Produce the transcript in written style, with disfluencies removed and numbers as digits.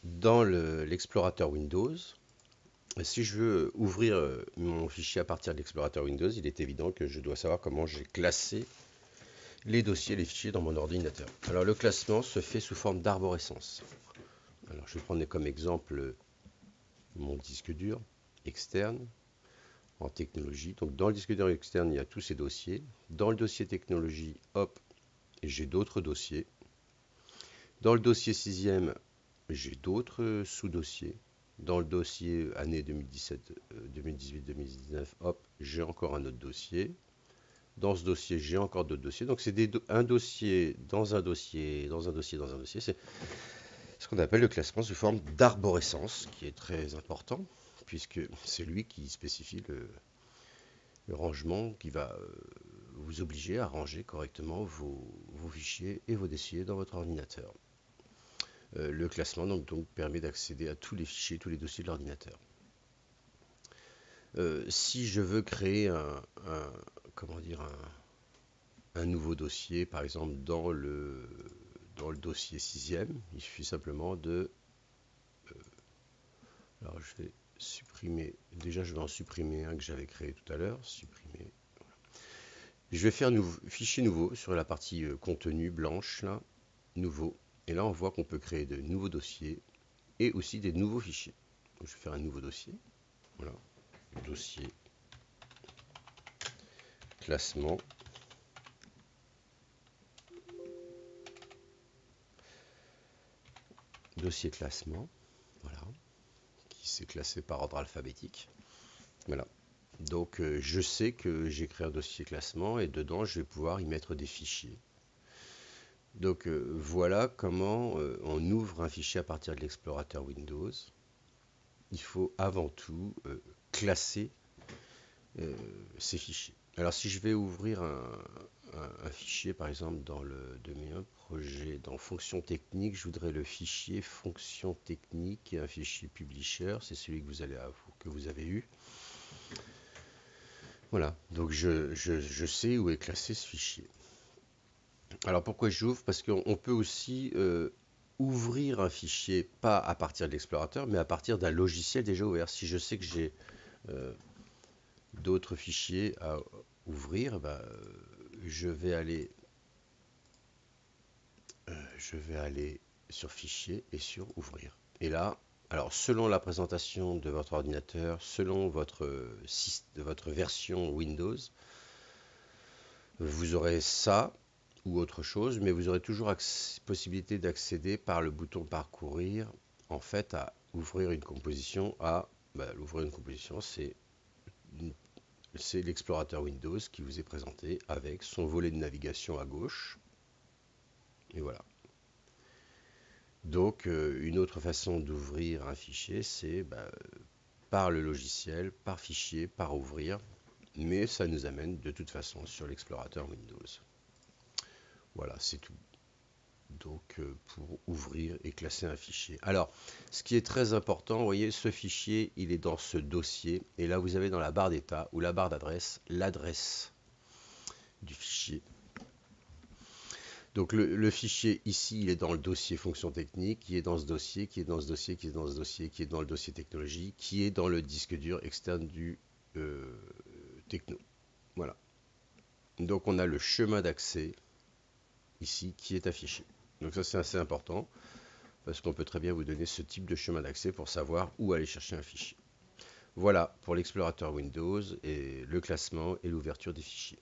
dans l'explorateur Windows, si je veux ouvrir mon fichier à partir de l'explorateur Windows, il est évident que je dois savoir comment j'ai classé les dossiers, les fichiers dans mon ordinateur. Alors le classement se fait sous forme d'arborescence. Alors je vais prendre comme exemple mon disque dur externe en technologie. Donc dans le disque dur externe, il y a tous ces dossiers. Dans le dossier technologie, hop, j'ai d'autres dossiers. Dans le dossier 6e, j'ai d'autres sous-dossiers. Dans le dossier année 2017, 2018, 2019, hop, j'ai encore un autre dossier. Dans ce dossier, j'ai encore d'autres dossiers. Donc c'est un dossier dans un dossier, dans un dossier, dans un dossier. C'est ce qu'on appelle le classement sous forme d'arborescence, qui est très important, puisque c'est lui qui spécifie le rangement qui va vous obliger à ranger correctement vos fichiers et vos dossiers dans votre ordinateur. Le classement donc permet d'accéder à tous les fichiers, tous les dossiers de l'ordinateur. Si je veux créer comment dire, un nouveau dossier, par exemple dans le dossier 6e, il suffit simplement de... alors je vais supprimer, déjà je vais en supprimer un que j'avais créé tout à l'heure, supprimer. Je vais faire fichier nouveau sur la partie contenu blanche, là, nouveau. Et là on voit qu'on peut créer de nouveaux dossiers et aussi des nouveaux fichiers. Donc, je vais faire un nouveau dossier. Voilà. Dossier classement. Dossier classement. Voilà. Qui s'est classé par ordre alphabétique. Voilà. Donc je sais que j'ai créé un dossier classement et dedans je vais pouvoir y mettre des fichiers. Donc voilà comment on ouvre un fichier à partir de l'explorateur Windows. Il faut avant tout classer ces fichiers. Alors si je vais ouvrir un fichier par exemple dans le domaine projet, dans fonction technique, je voudrais le fichier fonction technique et un fichier publisher, c'est celui que vous avez eu. Voilà, donc je sais où est classé ce fichier. Alors pourquoi j'ouvre? Parce qu'on peut aussi ouvrir un fichier, pas à partir de l'explorateur, mais à partir d'un logiciel déjà ouvert. Si je sais que j'ai d'autres fichiers à ouvrir, je vais aller sur fichier et sur ouvrir. Et là, alors selon la présentation de votre ordinateur, selon votre version Windows, vous aurez ça ou autre chose, mais vous aurez toujours possibilité d'accéder par le bouton parcourir, en fait, à ouvrir une composition. Ouvrir une composition, c'est l'explorateur Windows qui vous est présenté avec son volet de navigation à gauche. Et voilà. Donc, une autre façon d'ouvrir un fichier, c'est par le logiciel, par fichier, par ouvrir. Mais ça nous amène de toute façon sur l'explorateur Windows. Voilà, c'est tout. Donc, pour ouvrir et classer un fichier. Alors, ce qui est très important, vous voyez, ce fichier, il est dans ce dossier. Et là, vous avez dans la barre d'état ou la barre d'adresse, l'adresse du fichier. Donc, le fichier ici, il est dans le dossier fonction technique, qui est dans ce dossier, qui est dans ce dossier, qui est dans ce dossier, qui est dans le dossier technologie, qui est dans le disque dur externe du techno. Voilà. Donc, on a le chemin d'accès ici qui est affiché. Donc ça c'est assez important parce qu'on peut très bien vous donner ce type de chemin d'accès pour savoir où aller chercher un fichier. Voilà pour l'explorateur Windows et le classement et l'ouverture des fichiers.